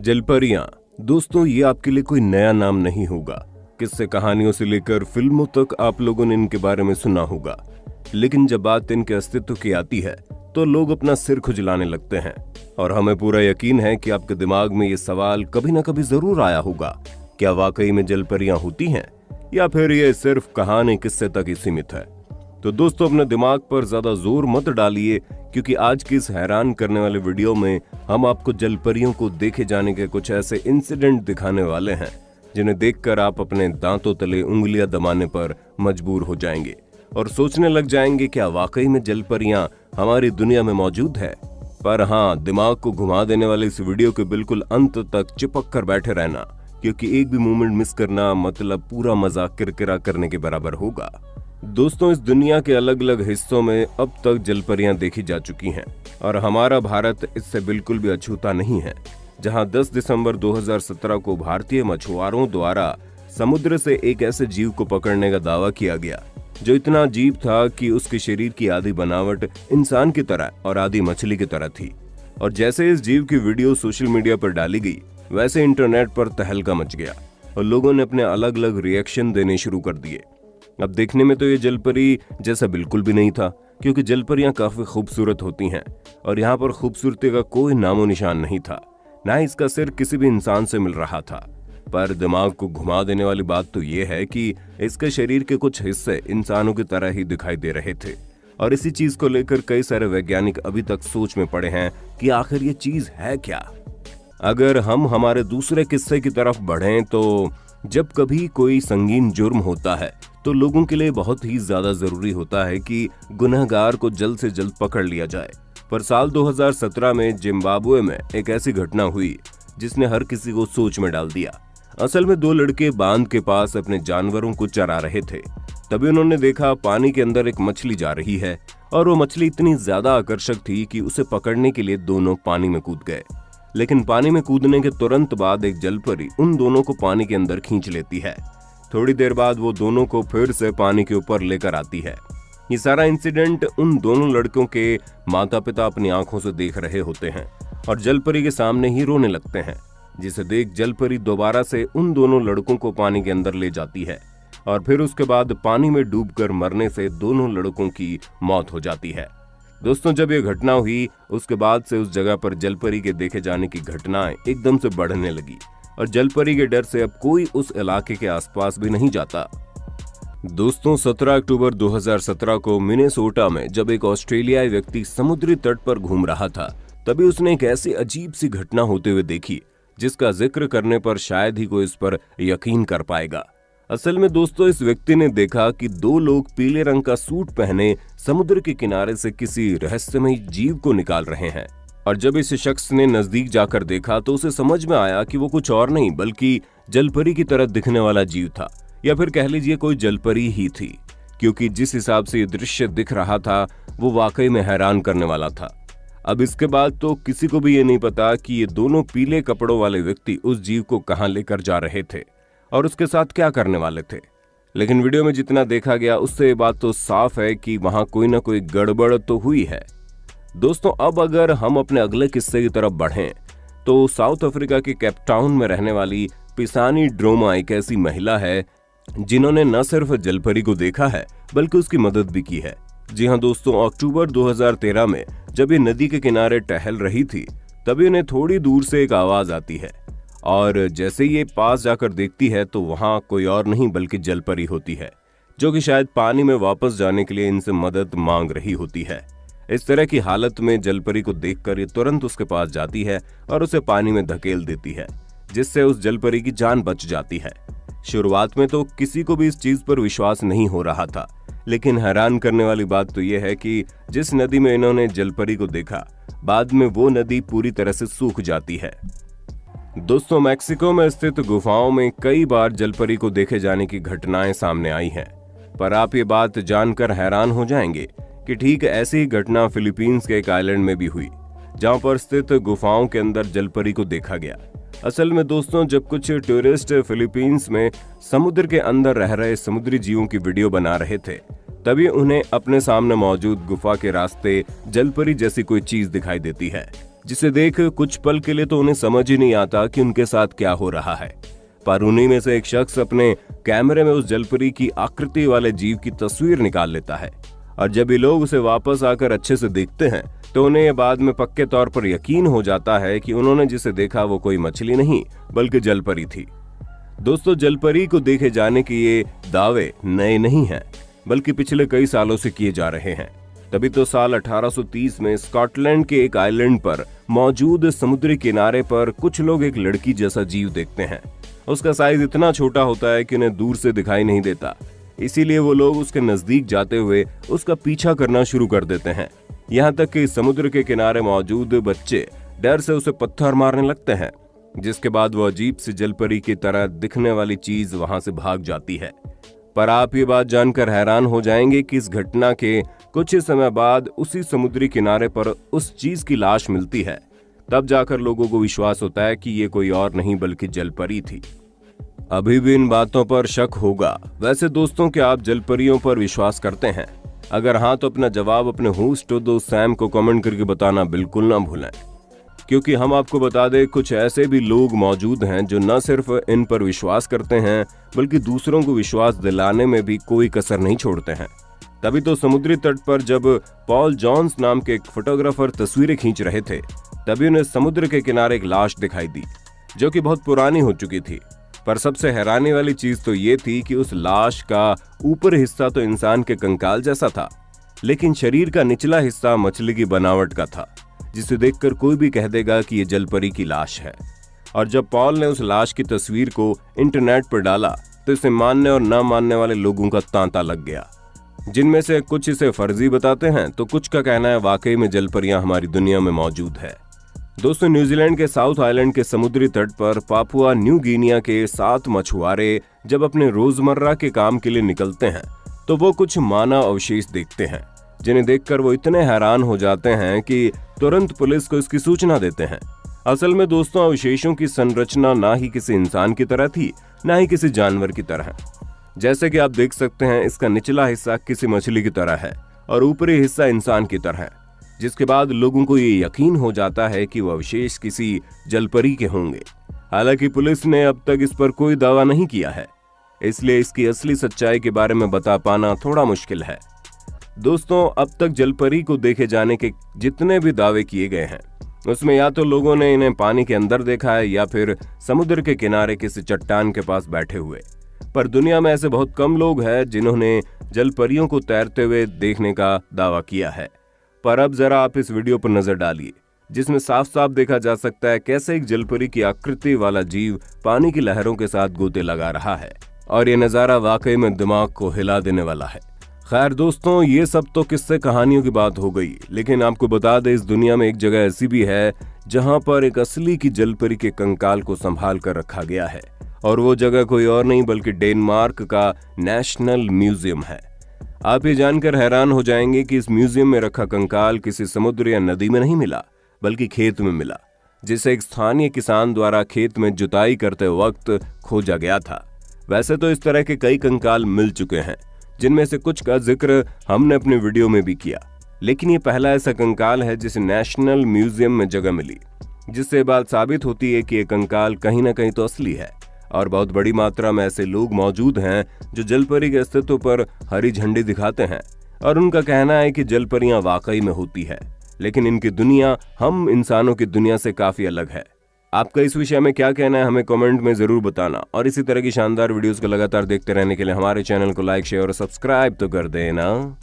जलपरियां दोस्तों, ये आपके लिए कोई नया नाम नहीं होगा। किस्से कहानियों से लेकर फिल्मों तक आप लोगों ने इनके बारे में सुना होगा, लेकिन जब बात इनके अस्तित्व की आती है तो लोग अपना सिर खुजलाने लगते हैं। और हमें पूरा यकीन है कि आपके दिमाग में ये सवाल कभी ना कभी जरूर आया होगा, क्या वाकई में जलपरियां होती हैं या फिर ये सिर्फ कहानी किस्से तक ही सीमित है। तो दोस्तों, अपने दिमाग पर ज्यादा जोर मत डालिए, क्योंकि आज की इस हैरान करने वाले वीडियो में हम आपको जलपरियों को देखे जाने के कुछ ऐसे इंसिडेंट दिखाने वाले हैं जिन्हें देखकर आप अपने दांतों तले उंगलियां दबाने पर मजबूर हो जाएंगे और सोचने लग जाएंगे क्या वाकई में जलपरियां हमारी दुनिया में मौजूद है। पर हाँ, दिमाग को घुमा देने वाले इस वीडियो के बिल्कुल अंत तक चिपक कर बैठे रहना, क्योंकि एक भी मोमेंट मिस करना मतलब पूरा मजा किरकिरा करने के बराबर होगा। दोस्तों, इस दुनिया के अलग अलग हिस्सों में अब तक जलपरियां देखी जा चुकी हैं और हमारा भारत इससे बिल्कुल भी अछूता नहीं है, जहां 10 दिसंबर 2017 को भारतीय मछुआरों द्वारा समुद्र से एक ऐसे जीव को पकड़ने का दावा किया गया जो इतना अजीब था कि उसके शरीर की आधी बनावट इंसान की तरह और आधी मछली की तरह थी। और जैसे इस जीव की वीडियो सोशल मीडिया पर डाली गई, वैसे इंटरनेट पर तहलका मच गया और लोगों ने अपने अलग अलग रिएक्शन देने शुरू कर दिए। अब देखने में तो ये जलपरी जैसा बिल्कुल भी नहीं था, क्योंकि जलपरियां काफी खूबसूरत होती हैं और यहाँ पर खूबसूरती का कोई नामो निशान नहीं था, ना ही इसका सिर किसी भी इंसान से मिल रहा था। पर दिमाग को घुमा देने वाली बात तो ये है कि इसके शरीर के कुछ हिस्से इंसानों की तरह ही दिखाई दे रहे थे और इसी चीज को लेकर कई सारे वैज्ञानिक अभी तक सोच में पड़े हैं कि आखिर ये चीज है क्या। अगर हम हमारे दूसरे किस्से की तरफ बढ़ें तो जब कभी कोई संगीन जुर्म होता है तो लोगों के लिए बहुत ही ज्यादा जरूरी होता है कि गुनहगार को जल्द से जल्द पकड़ लिया जाए। पर साल 2017 में जिम्बाब्वे में एक ऐसी घटना हुई जिसने हर किसी को सोच में डाल दिया। असल में 2 लड़के बांध के पास अपने जानवरों को चरा रहे थे। तभी उन्होंने देखा पानी के अंदर एक मछली जा रही है और वो मछली इतनी ज्यादा आकर्षक थी कि उसे पकड़ने के लिए दोनों पानी में कूद गए। लेकिन पानी में कूदने के तुरंत बाद एक जलपरी उन दोनों को पानी के अंदर खींच लेती है। थोड़ी देर बाद वो दोनों को फिर से पानी के ऊपर लेकर आती है। ये सारा इंसिडेंट उन दोनों लड़कों के माता पिता अपनी आंखों से देख रहे होते हैं और जलपरी के सामने ही रोने लगते हैं, जिसे देख जलपरी दोबारा से उन दोनों लड़कों को पानी के अंदर ले जाती है और फिर उसके बाद पानी में डूबकर मरने से दोनों लड़कों की मौत हो जाती है। दोस्तों, जब ये घटना हुई उसके बाद से उस जगह पर जलपरी के देखे जाने की घटनाएं एकदम से बढ़ने लगी और जलपरी के डर से अब कोई उस इलाके के आसपास भी नहीं जाता। दोस्तों, 17 अक्टूबर 2017 को मिनेसोटा में जब एक ऑस्ट्रेलियाई व्यक्ति समुद्री तट पर घूम रहा था, तभी उसने एक ऐसी अजीब सी घटना होते हुए देखी जिसका जिक्र करने पर शायद ही कोई इस पर यकीन कर पाएगा। असल में दोस्तों, इस व्यक्ति ने देखा कि 2 लोग पीले रंग का सूट पहने समुद्र के किनारे से किसी रहस्यमयी जीव को निकाल रहे हैं। और जब इस शख्स ने नजदीक जाकर देखा तो उसे समझ में आया कि वो कुछ और नहीं बल्कि जलपरी की तरह दिखने वाला जीव था, या फिर कह लीजिए कोई जलपरी ही थी, क्योंकि जिस हिसाब से ये दृश्य दिख रहा था वो वाकई में हैरान करने वाला था। अब इसके बाद तो किसी को भी ये नहीं पता कि ये दोनों पीले कपड़ों वाले व्यक्ति उस जीव को कहां लेकर जा रहे थे और उसके साथ क्या करने वाले थे। लेकिन वीडियो में जितना देखा गया उससे ये बात तो साफ है कि वहां कोई ना कोई गड़बड़ तो हुई है। दोस्तों, अब अगर हम अपने अगले किस्से की तरफ बढ़ें तो साउथ अफ्रीका के केपटाउन में रहने वाली पिसानी ड्रोमा एक ऐसी महिला है जिन्होंने न सिर्फ जलपरी को देखा है बल्कि उसकी मदद भी की है। जी हाँ दोस्तों, अक्टूबर 2013 में जब ये नदी के किनारे टहल रही थी तभी उन्हें थोड़ी दूर से एक आवाज आती है और जैसे ये पास जाकर देखती है तो वहां कोई और नहीं बल्कि जलपरी होती है, जो कि शायद पानी में वापस जाने के लिए इनसे मदद मांग रही होती है। इस तरह की हालत में जलपरी को देखकर ये तुरंत उसके पास जाती है और उसे पानी में धकेल देती है, जिससे उस जलपरी की जान बच जाती है। शुरुआत में तो किसी को भी इस चीज पर विश्वास नहीं हो रहा था, लेकिन हैरान करने वाली बात तो यह है कि जिस नदी में इन्होंने जलपरी को देखा, बाद में वो नदी पूरी तरह से सूख जाती है। दोस्तों, मैक्सिको में स्थित गुफाओं में कई बार जलपरी को देखे जाने की घटनाएं सामने आई हैं, पर आप ये बात जानकर हैरान हो जाएंगे कि ठीक ऐसी ही घटना फिलीपींस के एक आइलैंड में भी हुई, जहां पर स्थित गुफाओं के अंदर जलपरी को देखा गया। असल में दोस्तों, जब कुछ टूरिस्ट फिलीपींस में समुद्र के अंदर रह रहे समुद्री जीवों की वीडियो बना रहे थे, तभी उन्हें अपने सामने मौजूद गुफा के रास्ते जलपरी जैसी कोई चीज दिखाई देती है। जिसे देख कुछ पल के लिए तो उन्हें समझ ही नहीं आता कि उनके साथ क्या हो रहा है। पर उन्हीं में से एक शख्स अपने कैमरे में उस जलपरी की आकृति वाले जीव की तस्वीर निकाल लेता है, और जब ये लोग उसे वापस आकर अच्छे से देखते हैं तो उन्हें यह बाद में पक्के तौर पर यकीन हो जाता है कि उन्होंने जिसे देखा वो कोई मछली नहीं बल्कि जलपरी थी। दोस्तों, जलपरी को देखे जाने के ये दावे नए नहीं हैं, बल्कि पिछले कई सालों से किए जा रहे हैं। तभी तो साल 1830 में स्कॉटलैंड के एक आइलैंड पर मौजूद समुद्री किनारे पर कुछ लोग एक लड़की जैसा जीव देखते हैं। उसका साइज इतना छोटा होता है कि उन्हें दूर से दिखाई नहीं देता, इसीलिए वो लोग उसके नजदीक जाते हुए उसका पीछा करना शुरू कर देते हैं। यहाँ तक कि समुद्र के किनारे मौजूद बच्चे डर से उसे पत्थर मारने लगते हैं, जिसके बाद वो अजीब सी जलपरी की तरह दिखने वाली चीज वहां से भाग जाती है। पर आप ये बात जानकर हैरान हो जाएंगे कि इस घटना के कुछ ही समय बाद उसी समुद्री किनारे पर उस चीज की लाश मिलती है। तब जाकर लोगों को विश्वास होता है कि ये कोई और नहीं बल्कि जलपरी थी। अभी भी इन बातों पर शक होगा। वैसे दोस्तों, क्या आप जलपरियों पर विश्वास करते हैं? अगर हाँ तो अपना जवाब अपने होस्ट और दोस्त सैम को कमेंट करके बताना बिल्कुल ना भूलें, क्योंकि हम आपको बता दें कुछ ऐसे भी लोग मौजूद हैं जो न सिर्फ इन पर विश्वास करते हैं बल्कि दूसरों को विश्वास दिलाने में भी कोई कसर नहीं छोड़ते हैं। तभी तो समुद्री तट पर जब पॉल जॉन्स नाम के एक फोटोग्राफर तस्वीरें खींच रहे थे, तभी उन्हें समुद्र के किनारे एक लाश दिखाई दी जो कि बहुत पुरानी हो चुकी थी। पर सबसे हैरानी वाली चीज तो ये थी कि उस लाश का ऊपर हिस्सा तो इंसान के कंकाल जैसा था, लेकिन शरीर का निचला हिस्सा मछली की बनावट का था, जिसे देखकर कोई भी कह देगा कि ये जलपरी की लाश है। और जब पॉल ने उस लाश की तस्वीर को इंटरनेट पर डाला तो इसे मानने और न मानने वाले लोगों का तांता लग गया, जिनमें से कुछ इसे फर्जी बताते हैं तो कुछ का कहना है वाकई में जलपरियां हमारी दुनिया में मौजूद है। दोस्तों, न्यूजीलैंड के साउथ आइलैंड के समुद्री तट पर पापुआ न्यू गिनिया के 7 मछुआरे जब अपने रोजमर्रा के काम के लिए निकलते हैं तो वो कुछ मानव अवशेष देखते हैं, जिन्हें देखकर वो इतने हैरान हो जाते हैं कि तुरंत पुलिस को इसकी सूचना देते हैं। असल में दोस्तों, अवशेषों की संरचना ना ही किसी इंसान की तरह थी ना ही किसी जानवर की तरह। जैसे कि आप देख सकते हैं, इसका निचला हिस्सा किसी मछली की तरह है और ऊपरी हिस्सा इंसान की तरह है, जिसके बाद लोगों को ये यकीन हो जाता है कि वो अवशेष किसी जलपरी के होंगे। हालांकि पुलिस ने अब तक इस पर कोई दावा नहीं किया है, इसलिए इसकी असली सच्चाई के बारे में बता पाना थोड़ा मुश्किल है। दोस्तों, अब तक जलपरी को देखे जाने के जितने भी दावे किए गए हैं उसमें या तो लोगों ने इन्हें पानी के अंदर देखा है या फिर समुद्र के किनारे किसी चट्टान के पास बैठे हुए। पर दुनिया में ऐसे बहुत कम लोग हैं जिन्होंने जलपरियों को तैरते हुए देखने का दावा किया है। पर अब जरा आप इस वीडियो पर नजर डालिए, जिसमें साफ साफ देखा जा सकता है कैसे एक जलपरी की आकृति वाला जीव पानी की लहरों के साथ गोते लगा रहा है, और ये नजारा वाकई में दिमाग को हिला देने वाला है। खैर दोस्तों, ये सब तो किस्से कहानियों की बात हो गई, लेकिन आपको बता दें इस दुनिया में एक जगह ऐसी भी है जहां पर एक असली की जलपरी के कंकाल को संभाल कर रखा गया है, और वो जगह कोई और नहीं बल्कि डेनमार्क का नेशनल म्यूजियम है। आप ये जानकर हैरान हो जाएंगे कि इस म्यूजियम में रखा कंकाल किसी समुद्र या नदी में नहीं मिला बल्कि खेत में मिला, जिसे एक स्थानीय किसान द्वारा खेत में जुताई करते वक्त खोजा गया था। वैसे तो इस तरह के कई कंकाल मिल चुके हैं, जिनमें से कुछ का जिक्र हमने अपने वीडियो में भी किया, लेकिन ये पहला ऐसा कंकाल है जिसे नेशनल म्यूजियम में जगह मिली, जिससे बात साबित होती है कि ये कंकाल कहीं ना कहीं तो असली है। और बहुत बड़ी मात्रा में ऐसे लोग मौजूद हैं जो जलपरी के अस्तित्व पर हरी झंडी दिखाते हैं, और उनका कहना है कि जलपरियां वाकई में होती है, लेकिन इनकी दुनिया हम इंसानों की दुनिया से काफी अलग है। आपका इस विषय में क्या कहना है हमें कमेंट में जरूर बताना, और इसी तरह की शानदार वीडियोस को लगातार देखते रहने के लिए हमारे चैनल को लाइक, शेयर और सब्सक्राइब तो कर देना।